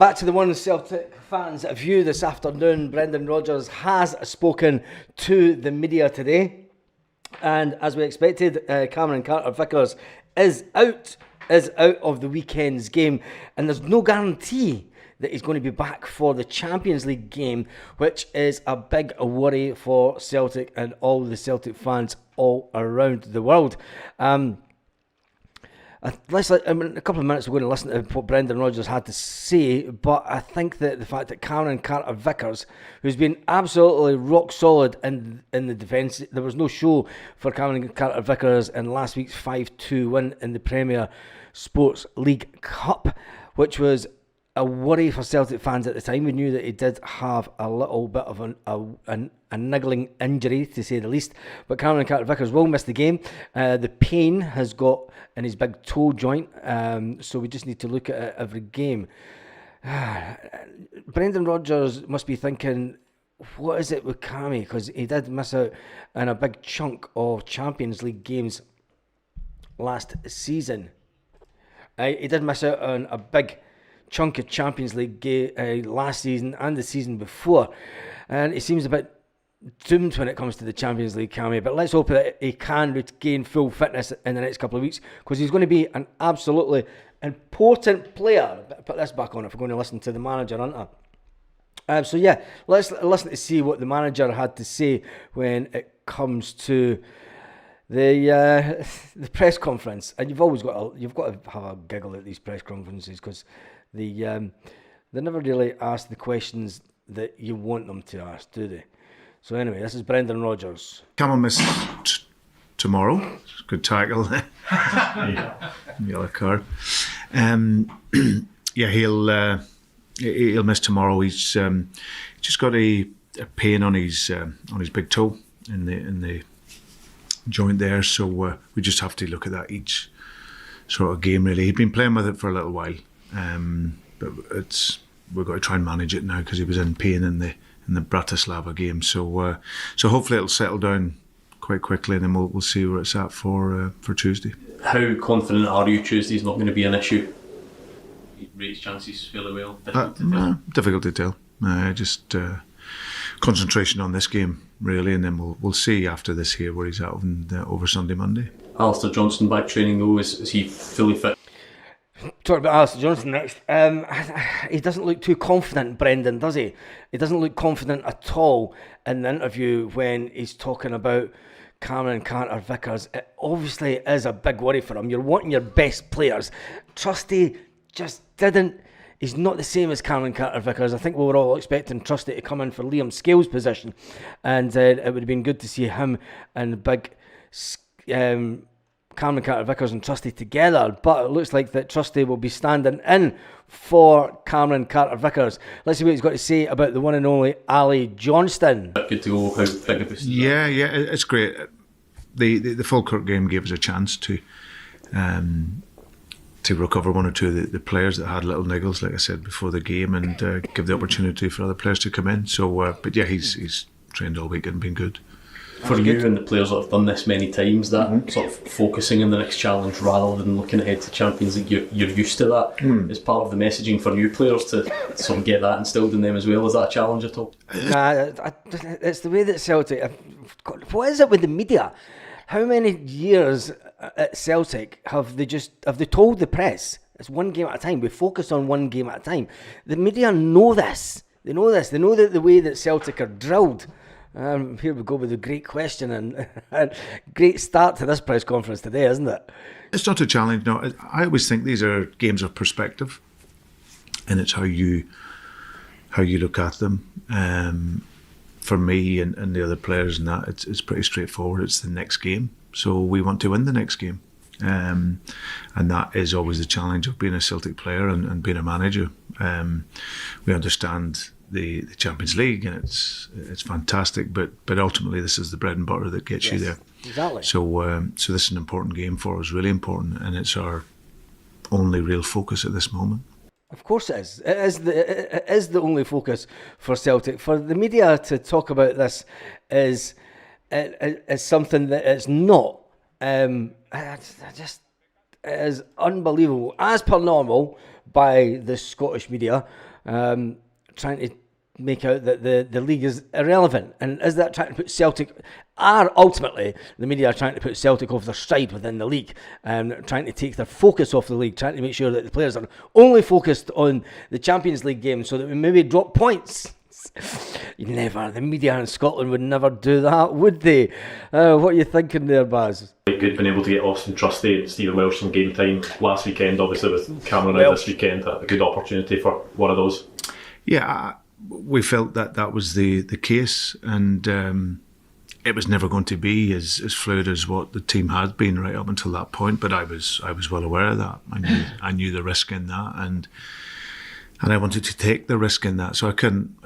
Back to the one Celtic fans' view this afternoon. Brendan Rodgers has spoken to the media today, and as we expected, Cameron Carter-Vickers is out of the weekend's game, and there's no guarantee that he's going to be back for the Champions League game, which is a big worry for Celtic and all the Celtic fans all around the world. A couple of minutes we're going to listen to what Brendan Rodgers had to say, but I think that the fact that Cameron Carter-Vickers, who's been absolutely rock solid in the defence, there was no show for Cameron Carter-Vickers in last week's 5-2 win in the Premier Sports League Cup, which was a worry for Celtic fans at the time. We knew that he did have a little bit of a niggling injury, to say the least. But Cameron Carter-Vickers will miss the game. The pain has got in his big toe joint, so we just need to look at it every game. Brendan Rodgers must be thinking, what is it with Cammy? Because he did miss out on a big chunk of Champions League games last season. He did miss out on a big chunk of Champions League last season and the season before, and he seems a bit doomed when it comes to the Champions League, Cammy. But let's hope that he can regain full fitness in the next couple of weeks, because he's going to be an absolutely important player. Put this back on if we're going to listen to the manager, aren't I? So yeah, let's listen to see what the manager had to say when it comes to the press conference. And you've got to have a giggle at these press conferences, because they never really ask the questions that you want them to ask, do they? So anyway, this is Brendan Rodgers. Camel missed tomorrow. Good tackle. Yellow card. Yeah, he'll miss tomorrow. He's just got a pain on his big toe in the joint there. So we just have to look at that each sort of game. Really, he'd been playing with it for a little while, but we've got to try and manage it now because he was in pain in the Bratislava game. So hopefully it'll settle down quite quickly, and then we'll see where it's at for Tuesday. How confident are you Tuesday's not going to be an issue? He rates chances fairly well. Difficult to tell. Just concentration on this game really, and then we'll see after this here where he's at over Sunday, Monday. Alistair Johnston back training though, is he fully fit? Talk about Alistair Johnston next. He doesn't look too confident, Brendan, does he? He doesn't look confident at all in the interview when he's talking about Cameron Carter-Vickers. It obviously is a big worry for him. You're wanting your best players. Trusty just didn't. He's not the same as Cameron Carter-Vickers. I think we were all expecting Trusty to come in for Liam Scales' position, and it would have been good to see him and the big Cameron Carter-Vickers and Trusty together, but it looks like that Trusty will be standing in for Cameron Carter-Vickers. Let's see what he's got to say about the one and only Ali Johnston. Good to go. How big a boost? Yeah, it's great. The Falkirk game gave us a chance to recover one or two of the players that had little niggles, like I said before the game, and give the opportunity for other players to come in. So, but yeah, he's trained all week and been good. For you and the players that have done this many times, that sort of focusing on the next challenge rather than looking ahead to Champions League, you're used to that. Is part of the messaging for new players to sort of get that instilled in them as well? Is that a challenge at all? It's the way that Celtic... What is it with the media? How many years at Celtic have they told the press, it's one game at a time, we focus on one game at a time? The media know this. They know this. They know that the way that Celtic are drilled. Here we go with a great question and great start to this press conference today, isn't it? It's not a challenge. No, I always think these are games of perspective, and it's how you look at them. For me and the other players, and that it's pretty straightforward. It's the next game, so we want to win the next game, and that is always the challenge of being a Celtic player and being a manager. We understand the Champions League, and it's fantastic, but ultimately this is the bread and butter that gets you there. Exactly. So this is an important game for us, really important, and it's our only real focus at this moment. Of course it is. It is the only focus for Celtic. For the media to talk about this is something that it's not. It is unbelievable, as per normal by the Scottish media. trying to make out that the league is irrelevant, and is that trying to put Celtic, are ultimately the media are trying to put Celtic off their stride within the league, trying to take their focus off the league, trying to make sure that the players are only focused on the Champions League game so that we maybe drop points. Never, the media in Scotland would never do that, would they? What are you thinking there, Baz? Good being able to get Austin Trusty and Stephen Welsh some game time last weekend, obviously with Cameron out this weekend, a good opportunity for one of those. Yeah, we felt that was the case, and it was never going to be as fluid as what the team had been right up until that point. But I was well aware of that. I knew the risk in that, and I wanted to take the risk in that. So I couldn't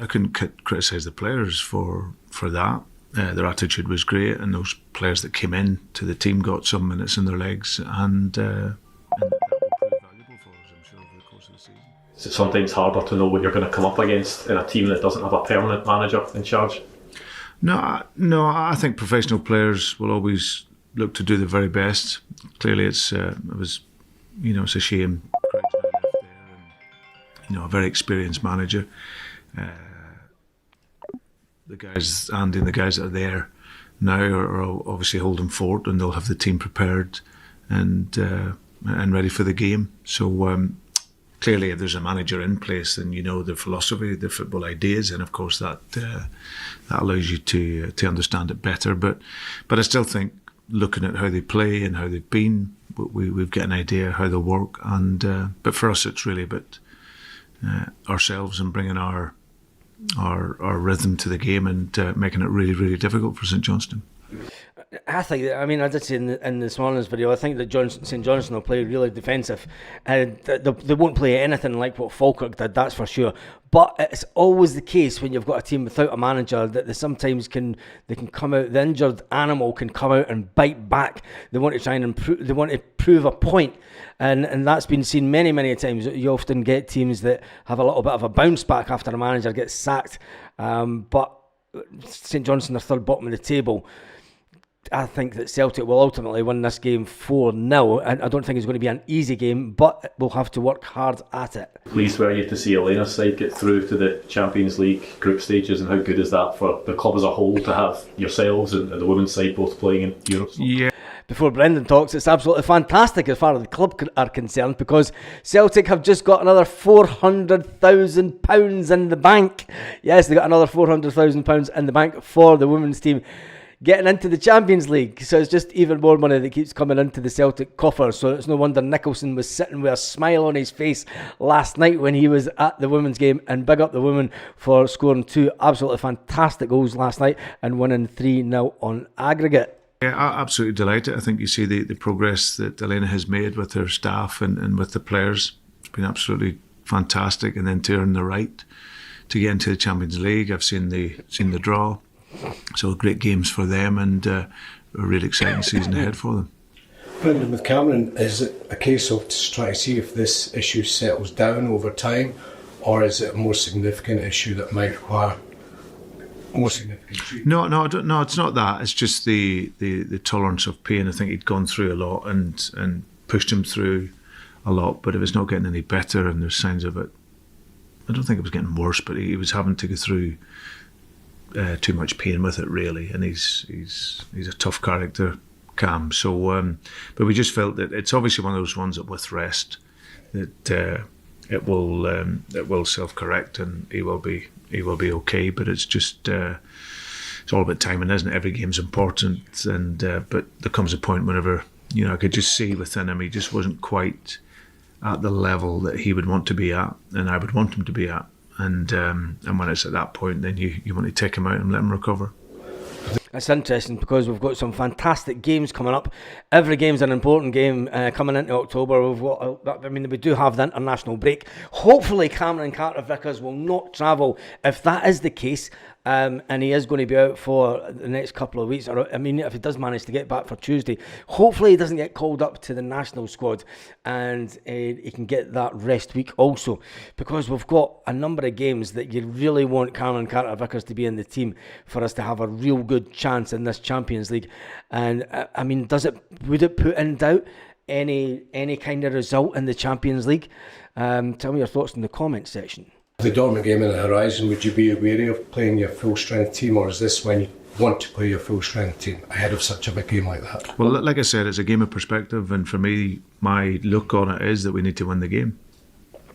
criticise the players for that. Their attitude was great, and those players that came in to the team got some minutes in their legs, and that will prove valuable for us, I'm sure, over the course of the season. Is it sometimes harder to know what you're going to come up against in a team that doesn't have a permanent manager in charge? No, I think professional players will always look to do the very best. Clearly, it's a shame Craig's now left there, and a very experienced manager. The guys, Andy and the guys that are there now are obviously holding fort, and they'll have the team prepared and ready for the game. So clearly, if there's a manager in place, then you know their philosophy, their football ideas, and of course that allows you to understand it better. But I still think, looking at how they play and how they've been, we've got an idea how they'll work. And but for us, it's really about ourselves and bringing our rhythm to the game and making it really, really difficult for St Johnstone. I think that, I did say in this morning's video, I think that St Johnstone will play really defensive, and they won't play anything like what Falkirk did, that's for sure. But it's always the case when you've got a team without a manager that they sometimes can come out, the injured animal can come out and bite back. They want to try and improve, they want to prove a point, and that's been seen many, many times. You often get teams that have a little bit of a bounce back after a manager gets sacked, but St Johnstone are third bottom of the table. I think that Celtic will ultimately win this game 4-0. I don't think it's going to be an easy game, but we'll have to work hard at it. Pleased were you to see Elena's side get through to the Champions League group stages, and how good is that for the club as a whole to have yourselves and the women's side both playing in Europe? Yeah. Before Brendan talks, it's absolutely fantastic as far as the club are concerned, because Celtic have just got another £400,000 in the bank. Yes, they got another £400,000 in the bank for the women's team getting into the Champions League. So it's just even more money that keeps coming into the Celtic coffers. So it's no wonder Nicholson was sitting with a smile on his face last night when he was at the women's game, and big up the women for scoring 2 absolutely fantastic goals last night and winning 3-0 on aggregate. Yeah, absolutely delighted. I think you see the progress that Elena has made with her staff and with the players. It's been absolutely fantastic. And then to earn the right to get into the Champions League, I've seen the draw. So great games for them, and a really exciting season ahead for them. Brendan, with Cameron, is it a case of just trying to see if this issue settles down over time, or is it a more significant issue that might require more significant treatment? No, it's not that. It's just the tolerance of pain. I think he'd gone through a lot and pushed him through a lot, but if it's not getting any better and there's signs of it, I don't think it was getting worse, but he was having to go through too much pain with it, really, and he's a tough character, Cam. So, but we just felt that it's obviously one of those ones that with rest, that it will self-correct and he will be okay. But it's just it's all about timing, isn't it? Every game's important, and but there comes a point whenever I could just see within him he just wasn't quite at the level that he would want to be at, and I would want him to be at. And when it's at that point, then you want to take him out and let him recover. It's interesting because we've got some fantastic games coming up. Every game's an important game coming into October. We do have the international break. Hopefully Cameron Carter-Vickers will not travel. If that is the case, and he is going to be out for the next couple of weeks, or if he does manage to get back for Tuesday, hopefully he doesn't get called up to the national squad, and he can get that rest week also, because we've got a number of games that you really want Cameron Carter-Vickers to be in the team for us to have a real good chance in this Champions League. And would it put in doubt any kind of result in the Champions League? Tell me your thoughts in the comment section. The Dortmund game on the horizon, would you be wary of playing your full strength team, or is this when you want to play your full strength team ahead of such a big game like that? Well, like I said, it's a game of perspective, and for me, my look on it is that we need to win the game.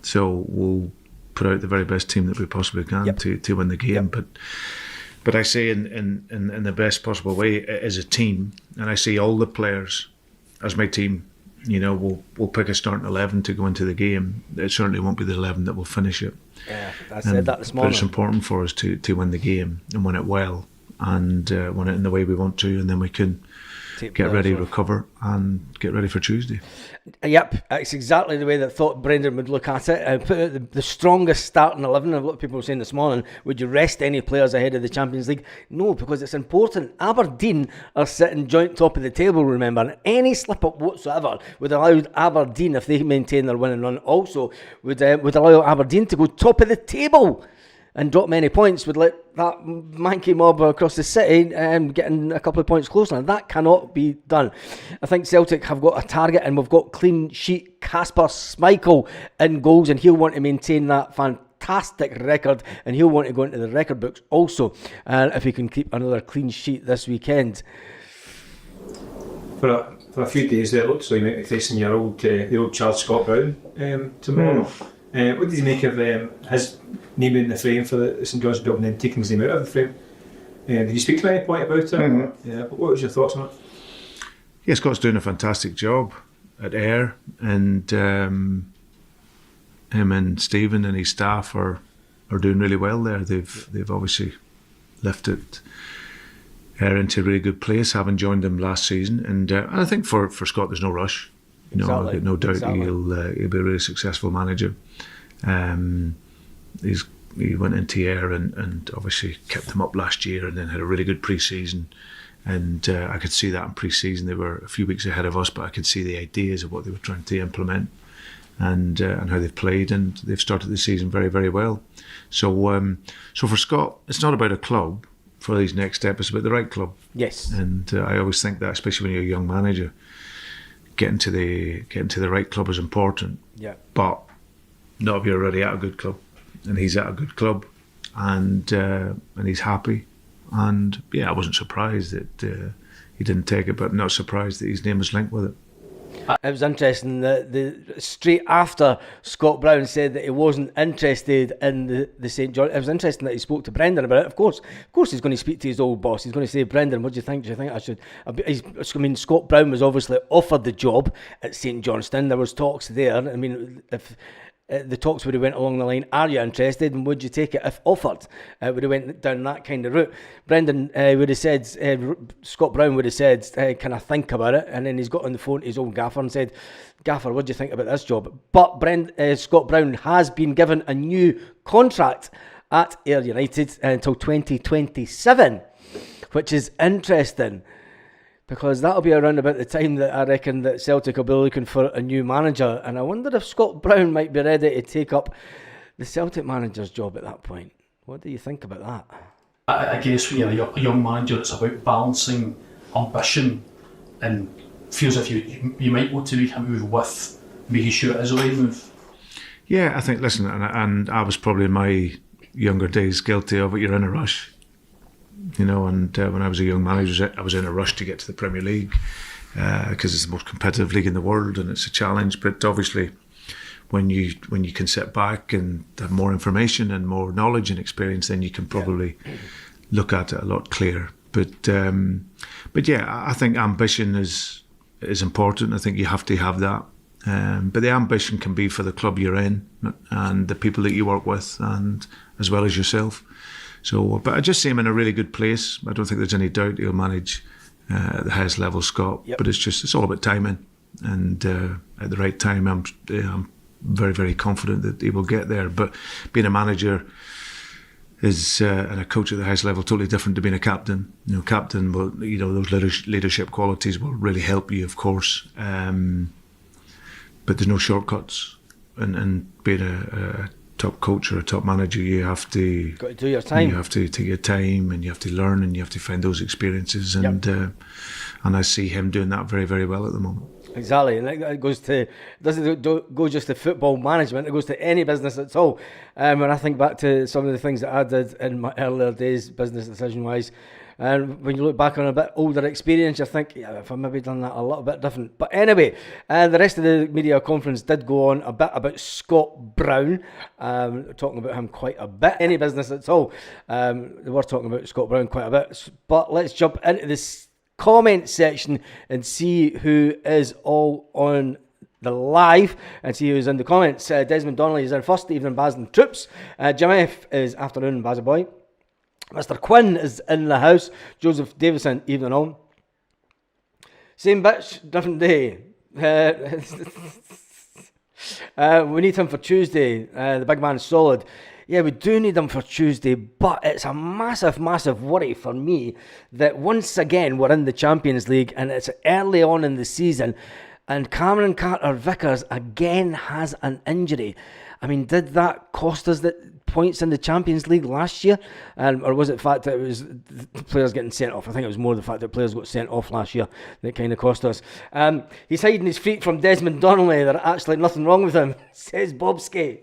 So we'll put out the very best team that we possibly can to win the game. But I say in the best possible way as a team, and I see all the players as my team. You know, we'll pick a starting 11 to go into the game. It certainly won't be the 11 that will finish it. Yeah, I said that this morning. But it's important for us to win the game and win it well, and win it in the way we want to, and then we can get ready, recover, and get ready for Tuesday. Yep, it's exactly the way that I thought Brendan would look at it. Put out the strongest starting 11. A lot of people were saying this morning, would you rest any players ahead of the Champions League? No, because it's important. Aberdeen are sitting joint top of the table, remember, and any slip up whatsoever would allow Aberdeen, if they maintain their winning run, also would allow Aberdeen to go top of the table and drop many points, would let that manky mob across the city getting a couple of points closer. And that cannot be done. I think Celtic have got a target, and we've got clean sheet Kasper Schmeichel in goals, and he'll want to maintain that fantastic record, and he'll want to go into the record books also, if he can keep another clean sheet this weekend. For a few days there, it looks like you might be facing your the old Charles Scott Brown tomorrow. What did you make of his name in the frame for the St John's building and then taking his name out of the frame? Did you speak to any point about it? Mm-hmm. Yeah, what was your thoughts on it? Yeah, Scott's doing a fantastic job at Ayr, and him and Stephen and his staff are doing really well there. They've obviously lifted Ayr into a really good place, having joined them last season, and I think for Scott there's no rush. You know, I've got no doubt he'll be a really successful manager. He went into Ayr and obviously kept them up last year, and then had a really good pre-season. And I could see that in pre-season they were a few weeks ahead of us, but I could see the ideas of what they were trying to implement and how they've played, and they've started the season very, very well. So for Scott, it's not about a club for these next steps; it's about the right club. Yes. And I always think that, especially when you're a young manager, getting to the right club is important. Yeah. But not if you're already at a good club, and he's at a good club, and he's happy. And yeah, I wasn't surprised that he didn't take it, but I'm not surprised that his name was linked with it. It was interesting that straight after Scott Brown said that he wasn't interested in the St John, it was interesting that he spoke to Brendan about it. Of course he's going to speak to his old boss. He's going to say, Brendan, what do you think? Do you think I should? Scott Brown was obviously offered the job at St Johnstone. There was talks there. I mean, if the talks would have went along the line, are you interested, and would you take it if offered? Would have went down that kind of route. Brendan would have said, Scott Brown would have said, can I think about it? And then he's got on the phone to his old gaffer and said, Gaffer, what do you think about this job? But Scott Brown has been given a new contract at Ayr United until 2027, which is interesting, because that'll be around about the time that I reckon that Celtic will be looking for a new manager. And I wonder if Scott Brown might be ready to take up the Celtic manager's job at that point. What do you think about that? I guess when you're a young manager, it's about balancing ambition and feels if you might want to make a move with making sure it is a right move. Yeah, I think, listen, and I was probably in my younger days guilty of it. You're in a rush. You know, and when I was a young manager, I was in a rush to get to the Premier League because it's the most competitive league in the world and it's a challenge. But obviously, when you can sit back and have more information and more knowledge and experience, then you can probably look at it a lot clearer. But yeah, I think ambition is important. I think you have to have that. But the ambition can be for the club you're in and the people that you work with, and as well as yourself. So, but I just see him in a really good place. I don't think there's any doubt he'll manage at the highest level, Scott. Yep. But it's all about timing, and at the right time, I'm very, very confident that he will get there. But being a manager is and a coach at the highest level totally different to being a captain. You know, captain will, those leadership qualities will really help you, of course. But there's no shortcuts, and being a top coach or a top manager, you have to do your time. You have to take your time, and you have to learn, and you have to find those experiences. And I see him doing that very, very well at the moment. Exactly, and it goes to doesn't go just to football management. It goes to any business at all. When I think back to some of the things that I did in my earlier days, business decision wise, and when you look back on a bit older experience, you think, yeah, if I maybe done that a little bit different. But anyway, the rest of the media conference did go on a bit about Scott Brown, talking about him quite a bit. Any business at all, they were talking about Scott Brown quite a bit. But let's jump into this comment section and see who is all on the live and see who's in the comments. Desmond Donnelly is in first, evening Baz and Troops. Jim F is afternoon Baz boy. Mr. Quinn is in the house. Joseph Davison, evening on. Same bitch, different day. We need him for Tuesday. The big man's solid. Yeah, we do need him for Tuesday, but it's a massive, massive worry for me that once again we're in the Champions League and it's early on in the season and Cameron Carter-Vickers again has an injury. I mean, did that cost us the points in the Champions League last year? Or was it the fact that it was the players getting sent off? I think it was more the fact that players got sent off last year that kind of cost us. He's hiding his feet from Desmond Donnelly. There's actually nothing wrong with him, says Bobski.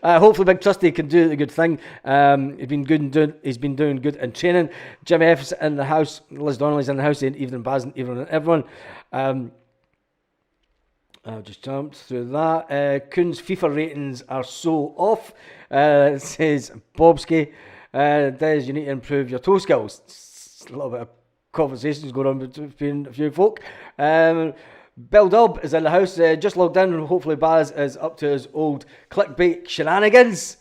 Hopefully Big Trusty can do the good thing. He's been doing good in training. Jim F's in the house. Liz Donnelly's in the house. Evening Baz and evening everyone. I've just jumped through that. Kuhn's FIFA ratings are so off, says Bobski. Des, you need to improve your toe skills. A little bit of conversations going on between a few folk. Bill Dub is in the house, just logged in, and hopefully Baz is up to his old clickbait shenanigans.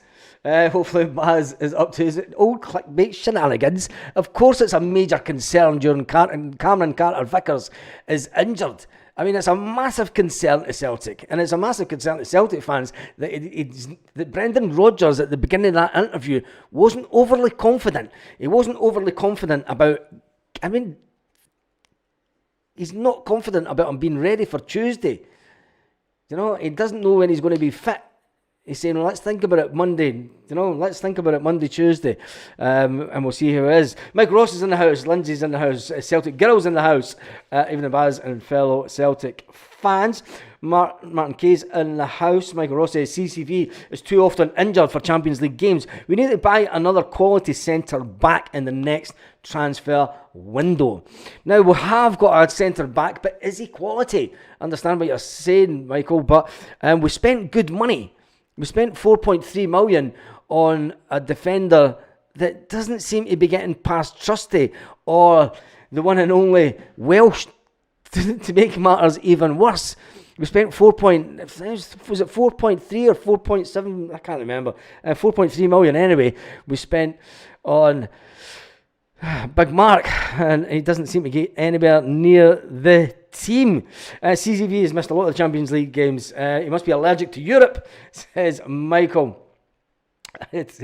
Hopefully Baz is up to his old clickbait shenanigans. Of course it's a major concern during Cameron Carter-Vickers is injured. I mean, it's a massive concern to Celtic, and it's a massive concern to Celtic fans that Brendan Rodgers at the beginning of that interview wasn't overly confident. He wasn't overly confident about, I mean, he's not confident about him being ready for Tuesday. You know, he doesn't know when he's going to be fit. He's saying, well, let's think about it Monday. You know, let's think about it Monday, Tuesday. And we'll see who it is. Mike Ross is in the house. Lindsay's in the house. Celtic Girls in the house. Evening Baz and fellow Celtic fans. Martin Kay's in the house. Michael Ross says CCV is too often injured for Champions League games. We need to buy another quality centre back in the next transfer window. Now, we have got our centre back, but is he quality? I understand what you're saying, Michael, but we spent good money. We spent 4.3 million on a defender that doesn't seem to be getting past Trusty or the one and only Welsh to make matters even worse. We spent was it 4.3 or 4.7? I can't remember. 4.3 million anyway. We spent on Big Mark, and he doesn't seem to get anywhere near the team. CCV has missed a lot of the Champions League games. He must be allergic to Europe, says Michael. It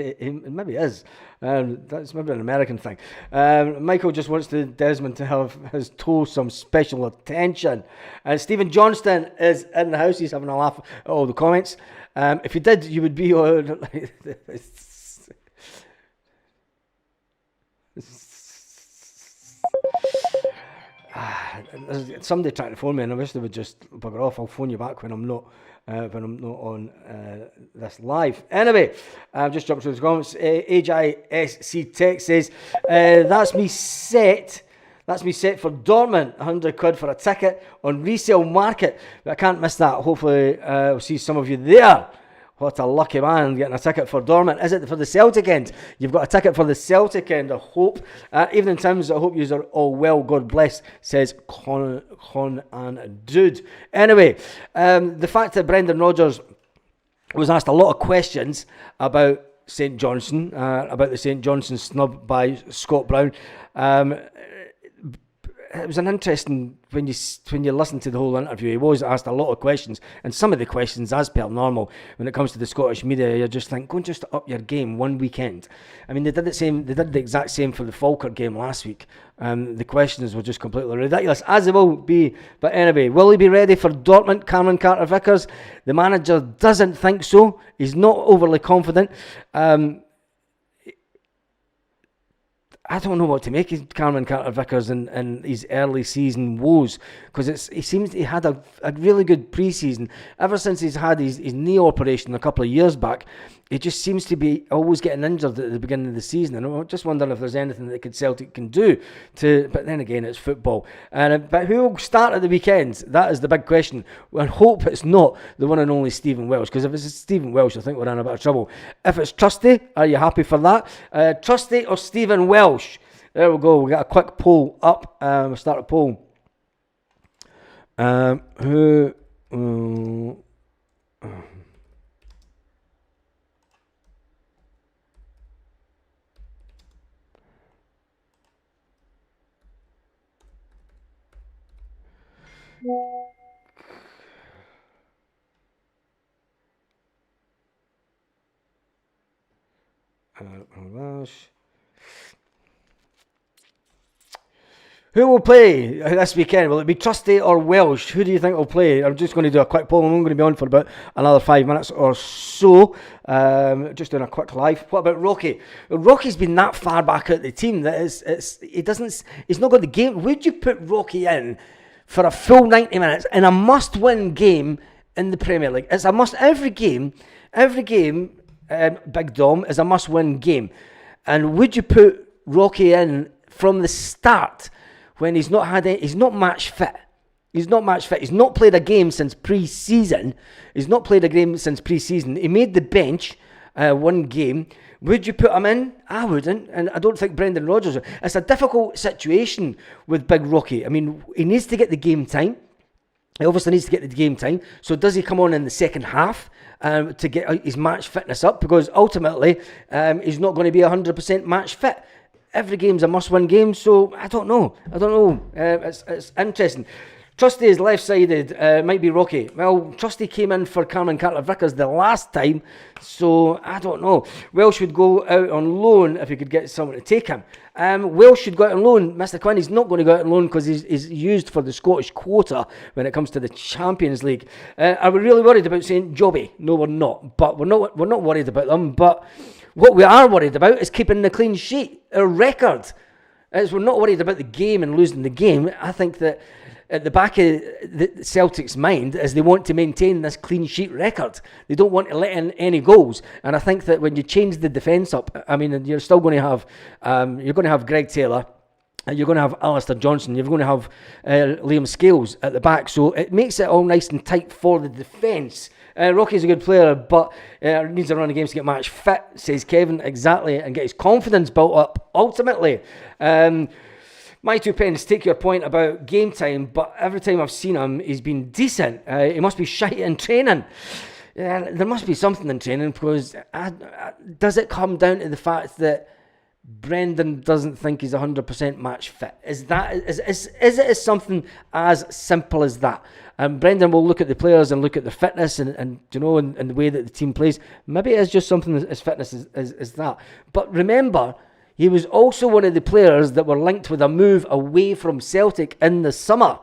maybe is. That's maybe an American thing. Michael just wants Desmond to have his toe some special attention. Stephen Johnston is in the house. He's having a laugh at all the comments. If you did, you would be on. Somebody trying to phone me, and I wish they would just bugger off. I'll phone you back when I'm not on this live. Anyway, I've just jumped through the comments. HISC Tech says that's me set for Dortmund. 100 quid for a ticket on resale market, but I can't miss that. Hopefully I'll see some of you there. What a lucky man getting a ticket for Dortmund. Is it for the Celtic end? You've got a ticket for the Celtic end, I hope. Evening Tims, I hope you are all well. God bless, says Con and Dude. Anyway, the fact that Brendan Rodgers was asked a lot of questions about St Johnstone, about the St Johnstone snub by Scott Brown. It was an interesting, when you listen to the whole interview, he was asked a lot of questions, and some of the questions, as per normal, when it comes to the Scottish media, you just think, go and just up your game one weekend. I mean, they did the exact same for the Falkirk game last week. The questions were just completely ridiculous, as they will be. But anyway, will he be ready for Dortmund, Cameron Carter-Vickers? The manager doesn't think so. He's not overly confident. I don't know what to make of Cameron Carter-Vickers and his early season woes, because he seems he had a really good pre-season. Ever since he's had his knee operation a couple of years back, he just seems to be always getting injured at the beginning of the season. And I'm just wondering if there's anything that Celtic can do to. But then again, it's football. But who will start at the weekend? That is the big question. I hope it's not the one and only Stephen Welsh, because if it's Stephen Welsh, I think we're in a bit of trouble. If it's Trusty, are you happy for that? Trusty or Stephen Welsh? There we go. We got a quick poll up. We'll start a poll. Who? Who will play this weekend? Will it be Trusty or Welsh? Who do you think will play? I'm just going to do a quick poll. I'm going to be on for about another 5 minutes or so. Just doing a quick live. What about Rocky? Rocky's been that far back at the team that he's not got the game. Would you put Rocky in for a full 90 minutes in a must-win game in the Premier League? It's a must. Every game, Big Dom, is a must-win game. And would you put Rocky in from the start when he's not match fit? He's not match fit. He's not played a game since pre-season. He made the bench one game. Would you put him in? I wouldn't, and I don't think Brendan Rodgers would. It's a difficult situation with Big Rocky. I mean, he needs to get the game time. He obviously needs to get the game time. So does he come on in the second half to get his match fitness up? Because ultimately, he's not going to be 100% match fit. Every game's a must-win game, so I don't know. It's interesting. Trusty is left-sided, might be Rocky. Well, Trusty came in for Cameron Carter-Vickers the last time, so I don't know. Welsh should go out on loan if he could get someone to take him. Welsh should go out on loan. Mr. Quinn, he's not going to go out on loan because he's used for the Scottish quota when it comes to the Champions League. Are we really worried about St. Jobbie? No, we're not. But we're not worried about them. But what we are worried about is keeping the clean sheet, our record. We're not worried about the game and losing the game. I think that at the back of the Celtic's mind is they want to maintain this clean sheet record. They don't want to let in any goals. And I think that when you change the defence up, I mean, you're still going to have Greg Taylor, and you're going to have Alistair Johnson, you're going to have Liam Scales at the back. So it makes it all nice and tight for the defence. Rocky's a good player, but needs a run of games to get match fit, says Kevin, exactly, and get his confidence built up, ultimately. My 2 pence, take your point about game time, but every time I've seen him, he's been decent. He must be shite in training. There must be something in training, because does it come down to the fact that Brendan doesn't think he's 100% match fit? Is it as something as simple as that? Brendan will look at the players and look at the fitness and the way that the team plays. Maybe it is just something as fitness as that. But remember, he was also one of the players that were linked with a move away from Celtic in the summer.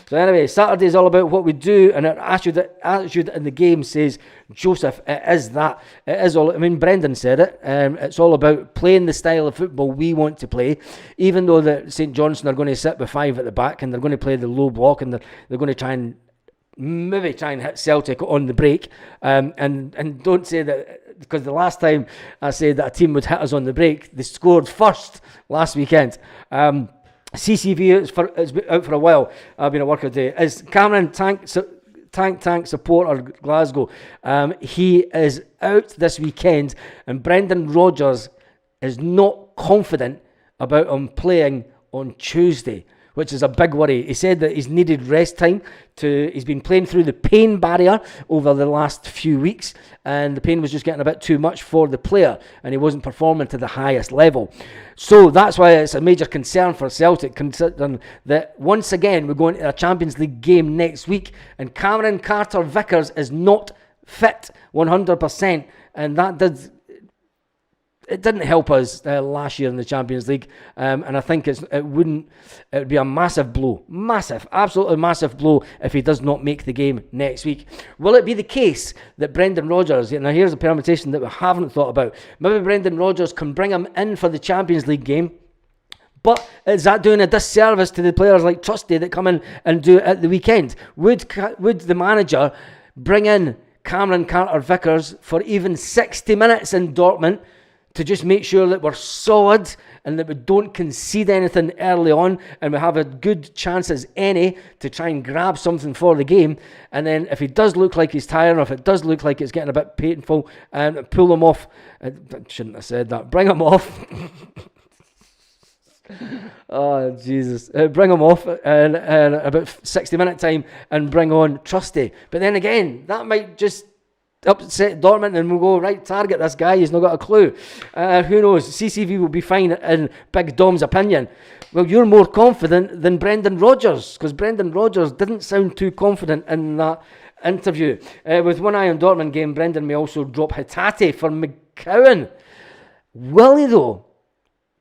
So anyway, Saturday is all about what we do, and our attitude in the game, says Joseph. It is that. It is all. I mean, Brendan said it. It's all about playing the style of football we want to play. Even though that St Johnstone are going to sit with 5 at the back, and they're going to play the low block, and they're going to try and hit Celtic on the break. And don't say that, because the last time I said that a team would hit us on the break, they scored first last weekend. CCV is out for a while. I've been at work all day. Is Cameron Tank supporter Glasgow? He is out this weekend, and Brendan Rodgers is not confident about him playing on Tuesday, which is a big worry. He said that he's needed rest time. He's been playing through the pain barrier over the last few weeks, and the pain was just getting a bit too much for the player, and he wasn't performing to the highest level. So that's why it's a major concern for Celtic, considering that once again we're going to a Champions League game next week, and Cameron Carter-Vickers is not fit 100%, and that didn't help us last year in the Champions League, and I think it would be a massive blow, absolutely massive blow, if he does not make the game next week. Will it be the case that Brendan Rodgers, now here's a permutation that we haven't thought about, maybe Brendan Rodgers can bring him in for the Champions League game, But is that doing a disservice to the players like Trusty that come in and do it at the weekend? Would the manager bring in Cameron Carter-Vickers for even 60 minutes in Dortmund to just make sure that we're solid and that we don't concede anything early on and we have a good chance as any to try and grab something for the game? And then if he does look like he's tired, or if it does look like it's getting a bit painful, pull him off. I shouldn't have said that. Bring him off. Oh, Jesus. Bring him off in about 60-minute time and bring on Trusty. But then again, that might just upset Dortmund and we'll go, right, target this guy, he's not got a clue. Who knows? CCV will be fine in Big Dom's opinion. Well, you're more confident than Brendan Rodgers, because Brendan Rodgers didn't sound too confident in that interview. With one eye on Dortmund game, Brendan may also drop Hatate for McCowan. Will he though?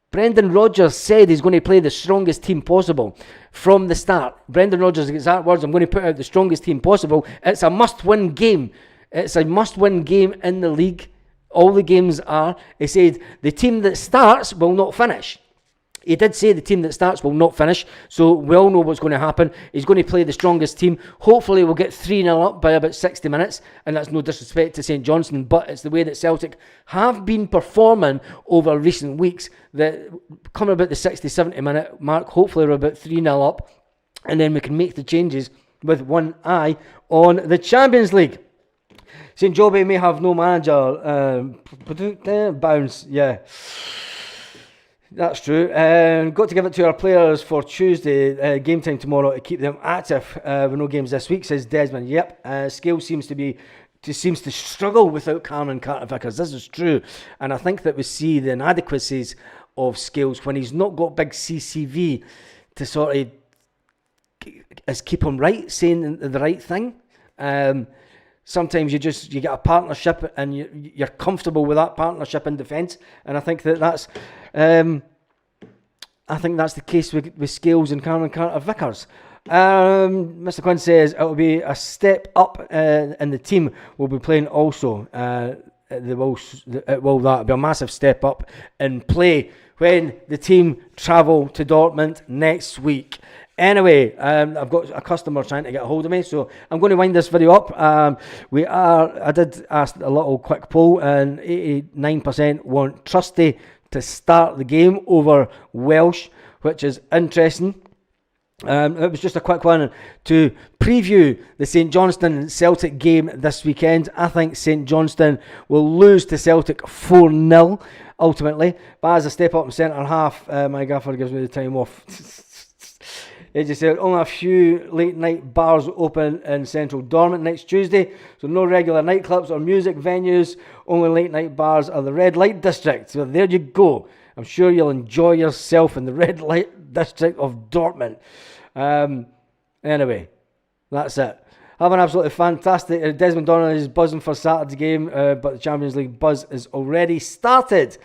Brendan Rodgers said he's going to play the strongest team possible from the start. Brendan Rodgers' exact words, I'm going to put out the strongest team possible. It's a must-win game. It's a must-win game in the league. All the games are. He said the team that starts will not finish. He did say the team that starts will not finish, so we all know what's going to happen. He's going to play the strongest team. Hopefully we'll get 3-0 up by about 60 minutes, and that's no disrespect to St Johnstone, but it's the way that Celtic have been performing over recent weeks, that coming about the 60-70 minute mark, hopefully we're about 3-0 up, and then we can make the changes with one eye on the Champions League. St Jobbie may have no manager. Bounce, yeah. That's true. Got to give it to our players for Tuesday, game time tomorrow, to keep them active with no games this week, says Desmond. Yep, Scales seems to struggle without Cameron Carter-Vickers. This is true, and I think that we see the inadequacies of Scales when he's not got big CCV to sort of keep him right, saying the right thing. Sometimes you get a partnership and you're comfortable with that partnership in defence, and I think that's the case with Scales and Cameron Carter-Vickers. Mr. Quinn says it will be a step up, and the team will be playing also. That'll be a massive step up in play when the team travel to Dortmund next week. Anyway, I've got a customer trying to get a hold of me, so I'm going to wind this video up. I did ask a little quick poll, and 89% want Trusty to start the game over Welsh, which is interesting. It was just a quick one to preview the St Johnstone Celtic game this weekend. I think St Johnstone will lose to Celtic 4-0 ultimately, but as a step up in centre half, my gaffer gives me the time off. As you said, only a few late night bars open in central Dortmund next Tuesday, so no regular nightclubs or music venues, only late night bars are the red light district. So there you go. I'm sure you'll enjoy yourself in the red light district of Dortmund. Anyway, that's it. Have an absolutely fantastic. Desmond Donnelly is buzzing for Saturday's game, but the Champions League buzz is already started.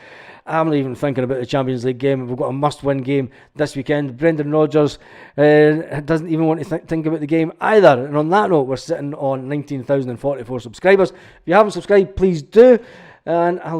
I'm not even thinking about the Champions League game. We've got a must-win game this weekend. Brendan Rodgers doesn't even want to think about the game either. And on that note, we're sitting on 19,044 subscribers. If you haven't subscribed, please do. And I'll